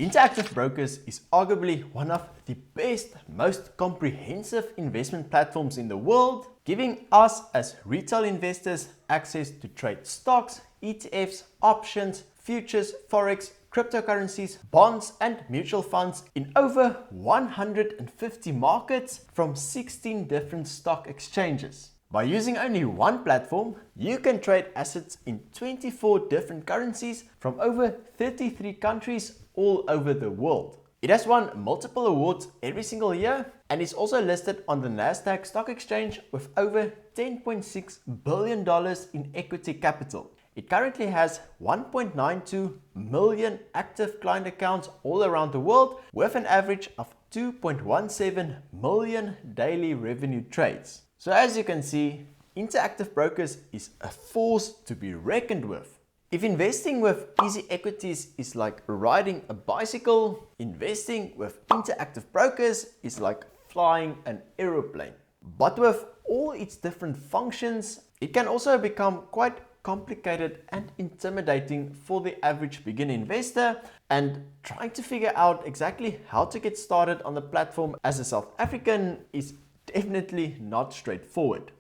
Interactive Brokers is arguably one of the best, most comprehensive investment platforms in the world, giving us as retail investors access to trade stocks, ETFs, options, futures, forex, cryptocurrencies, bonds and mutual funds in over 150 markets from 16 different stock exchanges. By using only one platform, you can trade assets in 24 different currencies from over 33 countries all over the world. It has won multiple awards every single year and is also listed on the Nasdaq Stock Exchange with over $10.6 billion in equity capital. It currently has 1.92 million active client accounts all around the world with an average of 2.17 million daily revenue trades. So as you can see, Interactive Brokers is a force to be reckoned with. If investing with EasyEquities is like riding a bicycle, investing with Interactive Brokers is like flying an aeroplane. But with all its different functions, it can also become quite complicated and intimidating for the average beginner investor, and trying to figure out exactly how to get started on the platform as a South African is definitely not straightforward.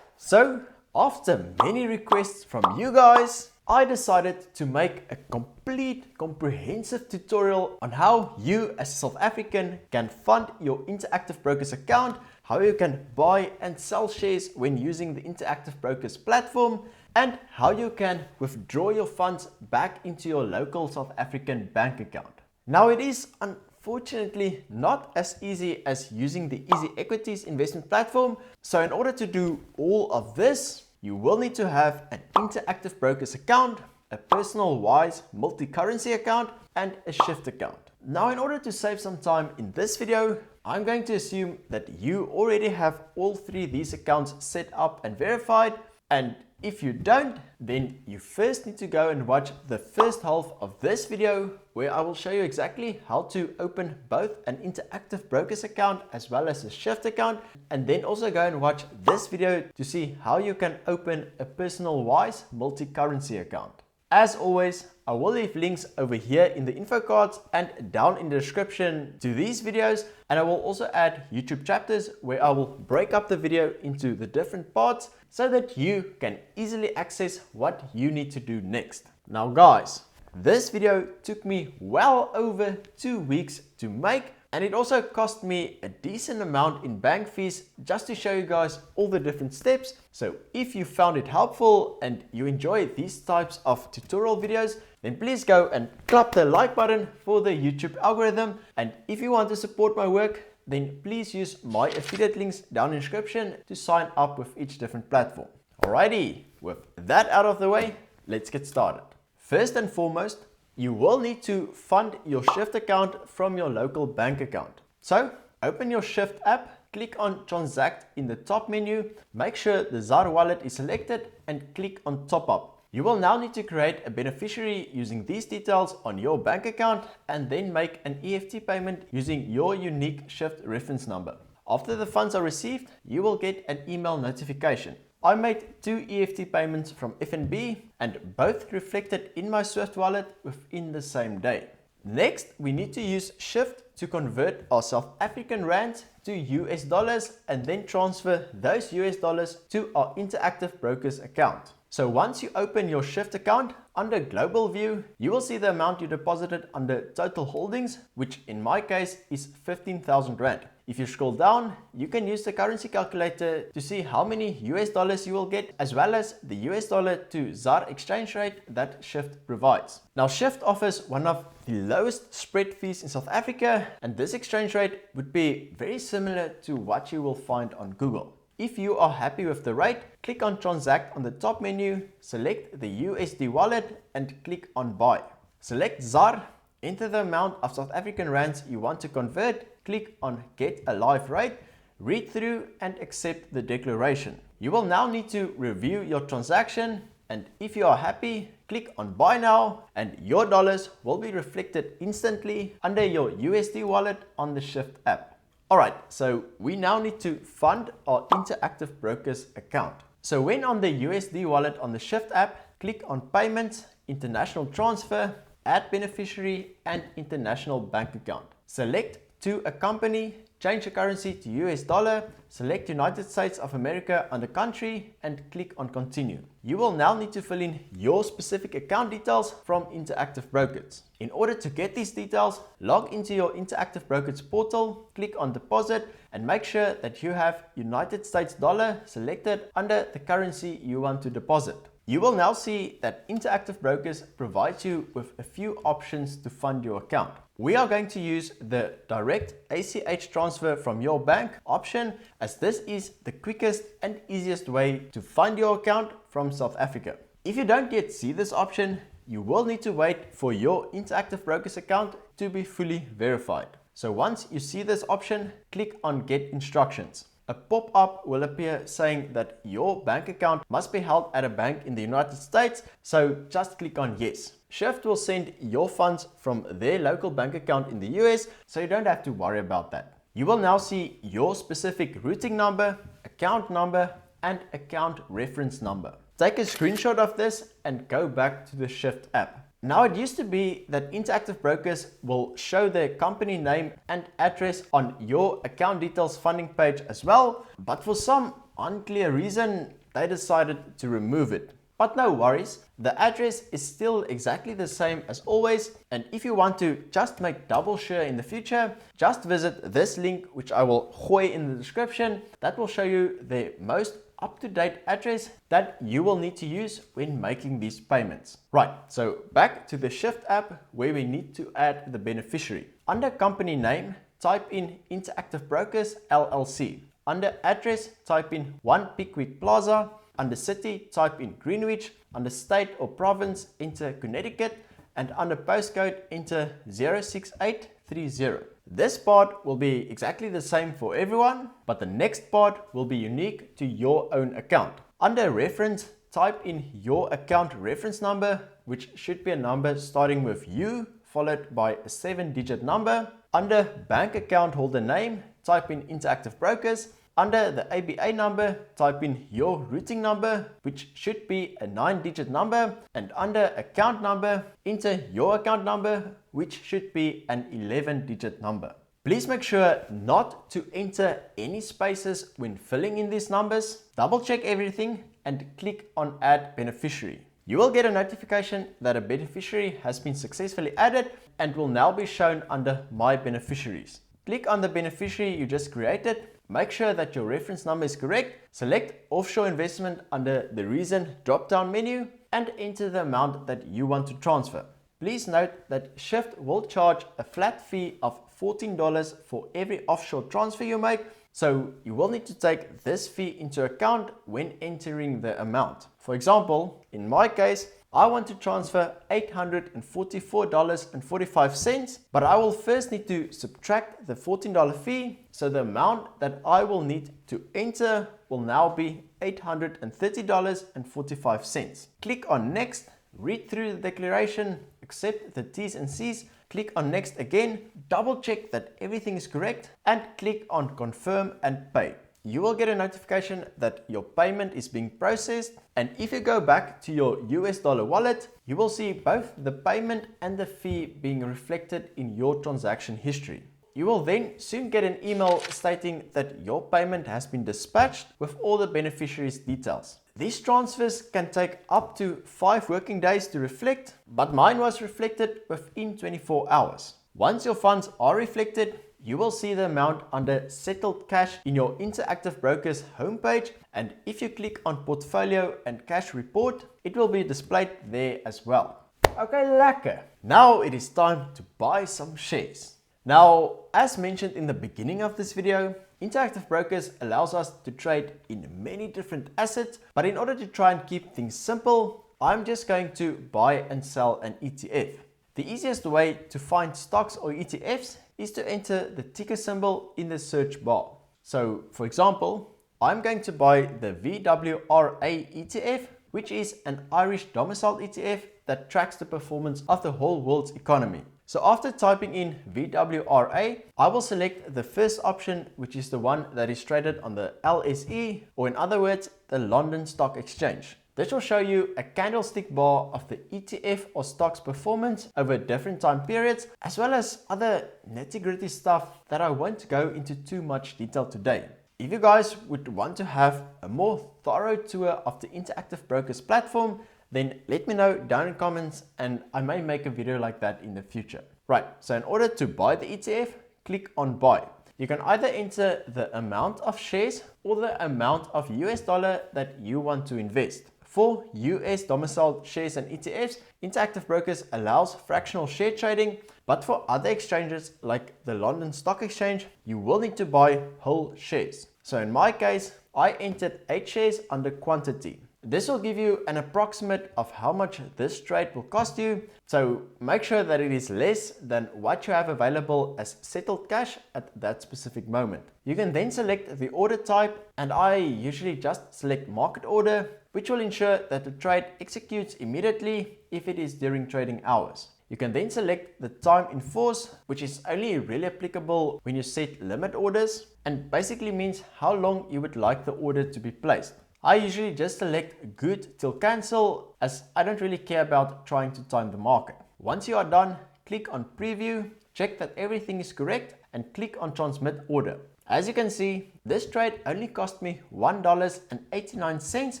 So after many requests from you guys, I decided to make a complete comprehensive tutorial on how you as a South African can fund your Interactive Brokers account, how you can buy and sell shares when using the Interactive Brokers platform, and how you can withdraw your funds back into your local South African bank account. Now it is unfortunately not as easy as using the EasyEquities investment platform, so in order to do all of this, you will need to have an Interactive Brokers account, a personal wise multi-currency account, and a Shyft account. Now in order to save some time in this video, I'm going to assume that you already have all three of these accounts set up and verified, and if you don't, then you first need to go and watch the first half of this video where I will show you exactly how to open both an Interactive Brokers account as well as a Shyft account, and then also go and watch this video to see how you can open a personal wise multi-currency account. As always, I will leave links over here in the info cards and down in the description to these videos, and I will also add YouTube chapters where I will break up the video into the different parts so that you can easily access what you need to do next. Now guys, this video took me well over 2 weeks to make, and it also cost me a decent amount in bank fees just to show you guys all the different steps. So if you found it helpful and you enjoy these types of tutorial videos, then please go and clap the like button for the YouTube algorithm. And if you want to support my work, then please use my affiliate links down in the description to sign up with each different platform. Alrighty, with that out of the way, let's get started. First and foremost, you will need to fund your Shyft account from your local bank account. So open your Shyft app, click on Transact in the top menu, make sure the ZAR wallet is selected and click on Top Up. You will now need to create a beneficiary using these details on your bank account and then make an EFT payment using your unique Shyft reference number. After the funds are received, you will get an email notification. I made 2 EFT payments from FNB and both reflected in my Swift wallet within the same day. Next, we need to use Shyft to convert our South African Rands to US dollars and then transfer those US dollars to our Interactive Brokers account. So once you open your Shyft account, under Global View, you will see the amount you deposited under Total Holdings, which in my case is 15,000 Rand. If you scroll down, you can use the currency calculator to see how many US dollars you will get, as well as the US dollar to ZAR exchange rate that Shyft provides. Now Shyft offers one of the lowest spread fees in South Africa, and this exchange rate would be very similar to what you will find on Google. If you are happy with the rate, click on Transact on the top menu, select the USD wallet and click on Buy. Select ZAR, enter the amount of South African Rands you want to convert, click on Get a Live Rate, read through and accept the declaration. You will now need to review your transaction, and if you are happy, click on Buy Now and your dollars will be reflected instantly under your USD wallet on the Shyft app. Alright, so we now need to fund our Interactive Brokers account. So when on the USD wallet on the Shyft app, click on Payments, International Transfer, add beneficiary, and international bank account. Select to a company, change the currency to US dollar, select United States of America under country, and click on continue. You will now need to fill in your specific account details from Interactive Brokers. In order to get these details, log into your Interactive Brokers portal, click on deposit, and make sure that you have United States dollar selected under the currency you want to deposit. You will now see that Interactive Brokers provides you with a few options to fund your account. We are going to use the direct ACH transfer from your bank option, as this is the quickest and easiest way to fund your account from South Africa. If you don't yet see this option, you will need to wait for your Interactive Brokers account to be fully verified. So once you see this option, click on Get Instructions. A pop-up will appear saying that your bank account must be held at a bank in the United States, so just click on Yes. Shyft will send your funds from their local bank account in the US, so you don't have to worry about that. You will now see your specific routing number, account number, and account reference number. Take a screenshot of this and go back to the Shyft app. Now, it used to be that Interactive Brokers will show their company name and address on your account details funding page as well, but for some unclear reason, they decided to remove it. But no worries, the address is still exactly the same as always, and if you want to just make double sure in the future, just visit this link, which I will gooi in the description. That will show you the most up-to-date address that you will need to use when making these payments. Right, so back to the Shyft app where we need to add the beneficiary. Under company name, type in Interactive Brokers LLC. Under address, type in 1 Pickwick Plaza. Under city, type in Greenwich. Under state or province, enter Connecticut. And under postcode, enter 06830. This part will be exactly the same for everyone, but the next part will be unique to your own account. Under reference, type in your account reference number, which should be a number starting with U followed by a 7-digit number. Under bank account holder name, type in Interactive Brokers. Under the ABA number, type in your routing number, which should be a 9-digit number. And under account number, enter your account number, which should be an 11-digit number. Please make sure not to enter any spaces when filling in these numbers. Double check everything and click on Add Beneficiary. You will get a notification that a beneficiary has been successfully added and will now be shown under My Beneficiaries. Click on the beneficiary you just created. Make sure that your reference number is correct. Select Offshore Investment under the Reason drop-down menu and enter the amount that you want to transfer. Please note that Shyft will charge a flat fee of $14 for every offshore transfer you make, so you will need to take this fee into account when entering the amount. For example, in my case, I want to transfer $844.45, but I will first need to subtract the $14 fee, so the amount that I will need to enter will now be $830.45. Click on Next, read through the declaration, accept the T's and C's, click on Next again, double check that everything is correct, and click on Confirm and Pay. You will get a notification that your payment is being processed, and if you go back to your US dollar wallet, you will see both the payment and the fee being reflected in your transaction history. You will then soon get an email stating that your payment has been dispatched with all the beneficiaries' details. These transfers can take up to 5 working days to reflect, but mine was reflected within 24 hours. Once your funds are reflected, you will see the amount under Settled Cash in your Interactive Brokers homepage, and if you click on Portfolio and Cash Report, it will be displayed there as well. Okay, lekker. Now it is time to buy some shares. Now, as mentioned in the beginning of this video, Interactive Brokers allows us to trade in many different assets, but in order to try and keep things simple, I'm just going to buy and sell an ETF. The easiest way to find stocks or ETFs is to enter the ticker symbol in the search bar. So, for example, I'm going to buy the VWRA ETF, which is an Irish domiciled ETF that tracks the performance of the whole world's economy. So after typing in VWRA, I will select the first option, which is the one that is traded on the LSE, or in other words, the London Stock Exchange. This will show you a candlestick bar of the ETF or stock's performance over different time periods, as well as other nitty-gritty stuff that I won't go into too much detail today. If you guys would want to have a more thorough tour of the Interactive Brokers platform, then let me know down in comments and I may make a video like that in the future. Right, so in order to buy the ETF, click on buy. You can either enter the amount of shares or the amount of US dollar that you want to invest. For US domiciled shares and ETFs, Interactive Brokers allows fractional share trading, but for other exchanges like the London Stock Exchange, you will need to buy whole shares. So in my case, I entered 8 shares under quantity. This will give you an approximate of how much this trade will cost you, so make sure that it is less than what you have available as settled cash at that specific moment. You can then select the order type, and I usually just select market order, which will ensure that the trade executes immediately if it is during trading hours. You can then select the time in force, which is only really applicable when you set limit orders, and basically means how long you would like the order to be placed. I usually just select good till cancel, as I don't really care about trying to time the market. Once you are done, click on preview, check that everything is correct, and click on transmit order. As you can see, this trade only cost me $1.89,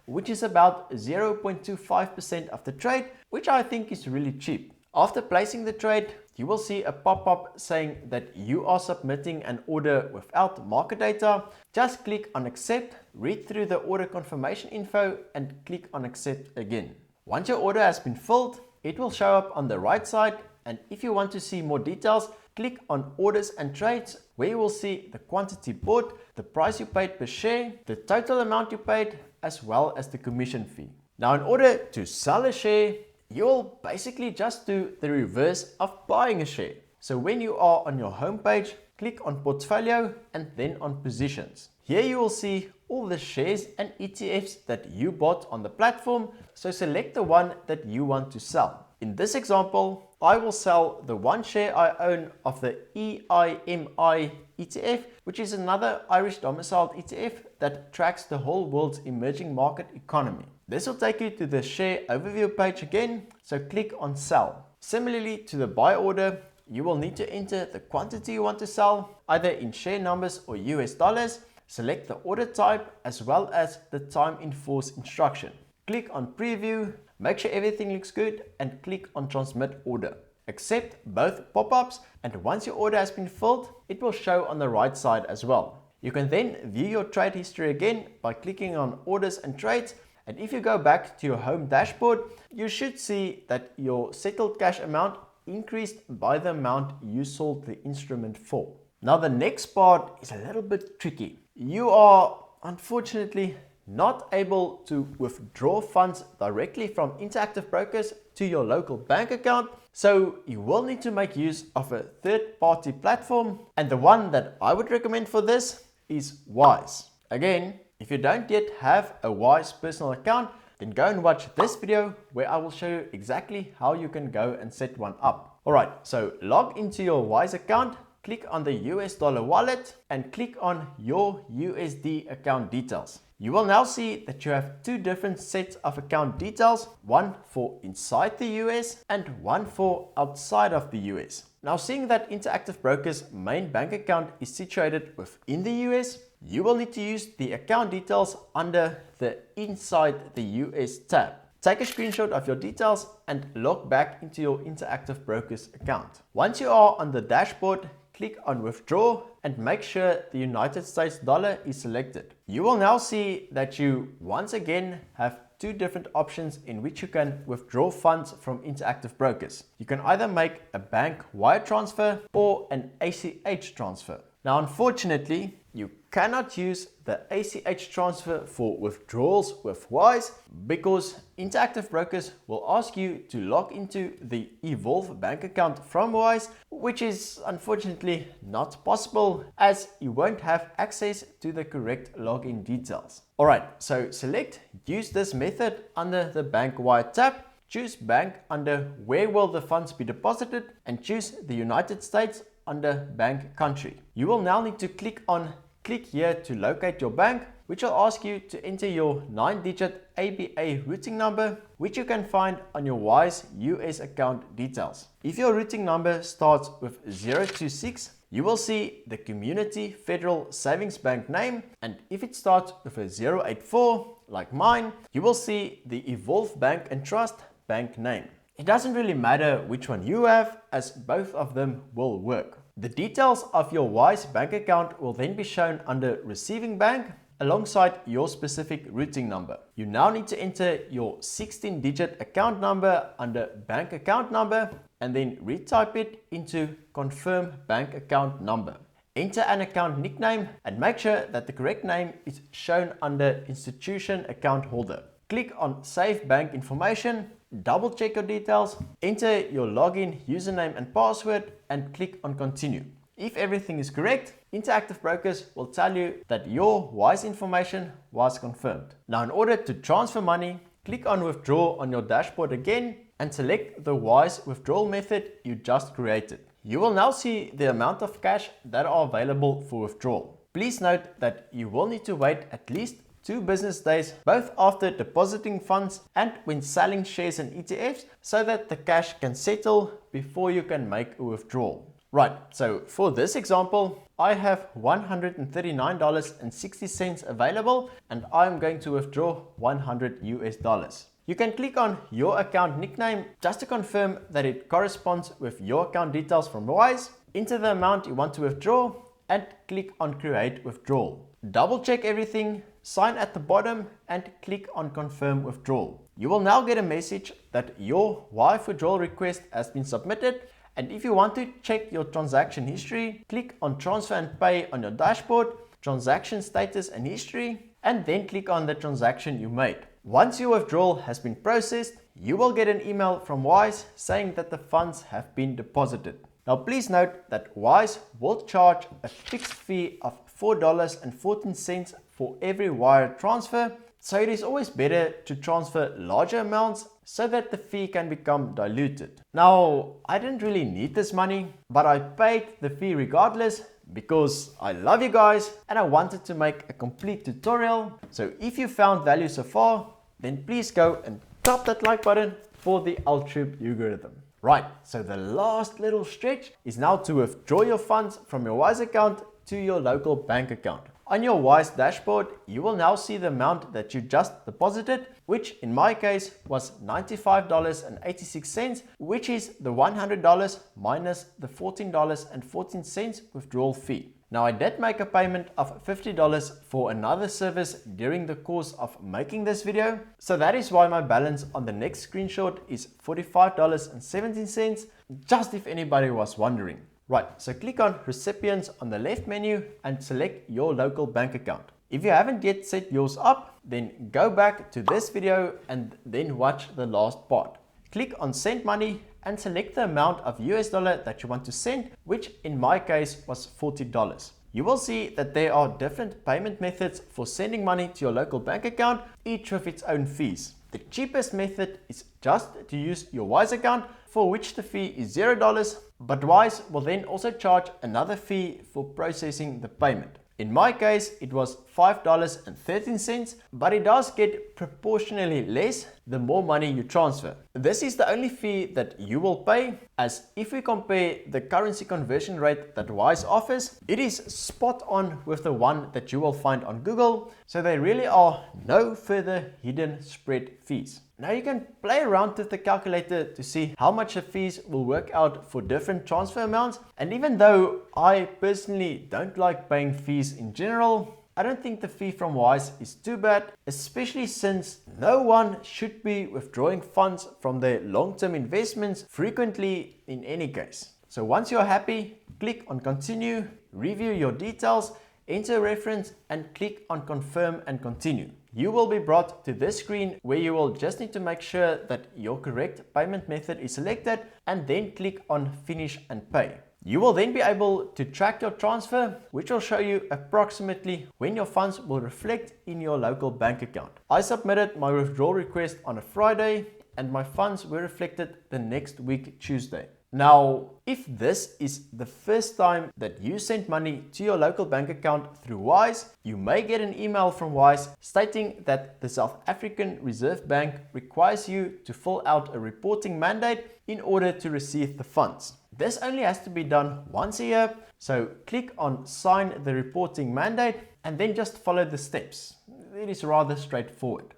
which is about 0.25% of the trade, which I think is really cheap. After placing the trade, you will see a pop-up saying that you are submitting an order without market data. Just click on accept, read through the order confirmation info, and click on accept again. Once your order has been filled, it will show up on the right side, and if you want to see more details, click on orders and trades, where you will see the quantity bought, the price you paid per share, the total amount you paid, as well as the commission fee. Now, in order to sell a share, you'll basically just do the reverse of buying a share. So when you are on your home page, click on portfolio and then on positions. Here you will see all the shares and ETFs that you bought on the platform, so select the one that you want to sell. In this example, I will sell the one share I own of the EIMI ETF, which is another Irish domiciled ETF that tracks the whole world's emerging market economy. This will take you to the share overview page again, so click on sell. Similarly to the buy order, you will need to enter the quantity you want to sell, either in share numbers or US dollars. Select the order type as well as the time in force instruction. Click on preview, make sure everything looks good, and click on transmit order. Accept both pop-ups, and once your order has been filled, it will show on the right side as well. You can then view your trade history again by clicking on orders and trades, and if you go back to your home dashboard, you should see that your settled cash amount increased by the amount you sold the instrument for. Now the next part is a little bit tricky. You are unfortunately not able to withdraw funds directly from Interactive Brokers to your local bank account, so you will need to make use of a third-party platform, and the one that I would recommend for this is Wise. Again, if you don't yet have a Wise personal account, then go and watch this video where I will show you exactly how you can go and set one up. Alright, so log into your Wise account, click on the US dollar wallet, and click on your USD account details. You will now see that you have two different sets of account details, one for inside the US and one for outside of the US. Now, seeing that Interactive Brokers' main bank account is situated within the US, you will need to use the account details under the Inside the US tab. Take a screenshot of your details and log back into your Interactive Brokers account. Once you are on the dashboard, click on withdraw and make sure the United States dollar is selected. You will now see that you once again have two different options in which you can withdraw funds from Interactive Brokers. You can either make a bank wire transfer or an ACH transfer. Now, unfortunately, you cannot use the ACH transfer for withdrawals with Wise because Interactive Brokers will ask you to log into the Evolve bank account from Wise, which is unfortunately not possible as you won't have access to the correct login details. Alright, so select use this method under the bank wire tab, choose bank under where will the funds be deposited, and choose the United States under bank country. You will now need to click on click here to locate your bank, which will ask you to enter your 9-digit ABA routing number, which you can find on your Wise US account details. If your routing number starts with 026, you will see the Community Federal Savings Bank name, and if it starts with a 084, like mine, you will see the Evolve Bank and Trust bank name. It doesn't really matter which one you have, as both of them will work. The details of your Wise bank account will then be shown under Receiving Bank alongside your specific routing number. You now need to enter your 16-digit account number under Bank Account Number and then retype it into Confirm Bank Account Number. Enter an account nickname and make sure that the correct name is shown under Institution Account Holder. Click on Save Bank Information, double check your details, enter your login, username and password, and click on Continue. If everything is correct, Interactive Brokers will tell you that your Wise information was confirmed. Now, in order to transfer money, click on Withdraw on your dashboard again and select the Wise withdrawal method you just created. You will now see the amount of cash that are available for withdrawal. Please note that you will need to wait at least 2 business days, both after depositing funds and when selling shares and ETFs, so that the cash can settle before you can make a withdrawal. Right, so for this example, I have $139.60 available and I'm going to withdraw $100. You can click on your account nickname just to confirm that it corresponds with your account details from Wise, enter the amount you want to withdraw and click on Create Withdrawal. Double check everything, sign at the bottom and click on Confirm Withdrawal. You will now get a message that your Wise withdrawal request has been submitted, and if you want to check your transaction history, click on Transfer and Pay on your dashboard, Transaction Status and History, and then click on the transaction you made. Once your withdrawal has been processed, you will get an email from Wise saying that the funds have been deposited. Now please note that Wise will charge a fixed fee of $4.14 for every wire transfer, so it is always better to transfer larger amounts so that the fee can become diluted. Now, I didn't really need this money, but I paid the fee regardless because I love you guys and I wanted to make a complete tutorial. So if you found value so far, then please go and tap that like button for the algorithm. Right, so the last little stretch is now to withdraw your funds from your Wise account to your local bank account. On your Wise dashboard, you will now see the amount that you just deposited, which in my case was $95.86, which is the $100 minus the $14.14 withdrawal fee. Now, I did make a payment of $50 for another service during the course of making this video, so that is why my balance on the next screenshot is $45.17, just if anybody was wondering. Right, so click on Recipients on the left menu and select your local bank account. If you haven't yet set yours up, then go back to this video and then watch the last part. Click on Send Money and select the amount of US dollar that you want to send, which in my case was $40. You will see that there are different payment methods for sending money to your local bank account, each with its own fees. The cheapest method is just to use your Wise account, for which the fee is $0, but Wise will then also charge another fee for processing the payment. In my case, it was $5.13, but it does get proportionally less the more money you transfer. This is the only fee that you will pay, as if we compare the currency conversion rate that Wise offers, it is spot on with the one that you will find on Google, so there really are no further hidden spread fees. Now you can play around with the calculator to see how much the fees will work out for different transfer amounts, and even though I personally don't like paying fees in general, I don't think the fee from Wise is too bad, especially since no one should be withdrawing funds from their long-term investments frequently in any case. So once you're happy, click on Continue, review your details, enter a reference and click on Confirm and Continue. You will be brought to this screen where you will just need to make sure that your correct payment method is selected and then click on Finish and Pay. You will then be able to track your transfer, which will show you approximately when your funds will reflect in your local bank account. I submitted my withdrawal request on a Friday and my funds were reflected the next week, Tuesday. Now, if this is the first time that you send money to your local bank account through Wise, you may get an email from Wise stating that the South African Reserve Bank requires you to fill out a reporting mandate in order to receive the funds. This only has to be done once a year, so click on sign the reporting mandate and then just follow the steps. It is rather straightforward.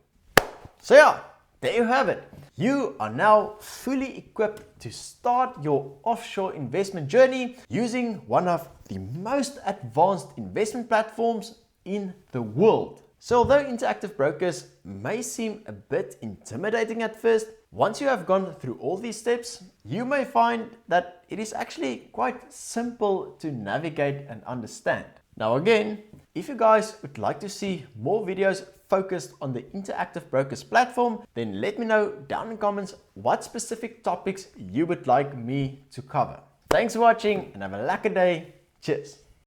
So yeah, there you have it. You are now fully equipped to start your offshore investment journey using one of the most advanced investment platforms in the world. So although interactive brokers may seem a bit intimidating at first, once you have gone through all these steps, you may find that it is actually quite simple to navigate and understand. Now again, if you guys would like to see more videos focused on the Interactive Brokers platform, then let me know down in the comments what specific topics you would like me to cover. Thanks for watching and have a lekker day. Cheers.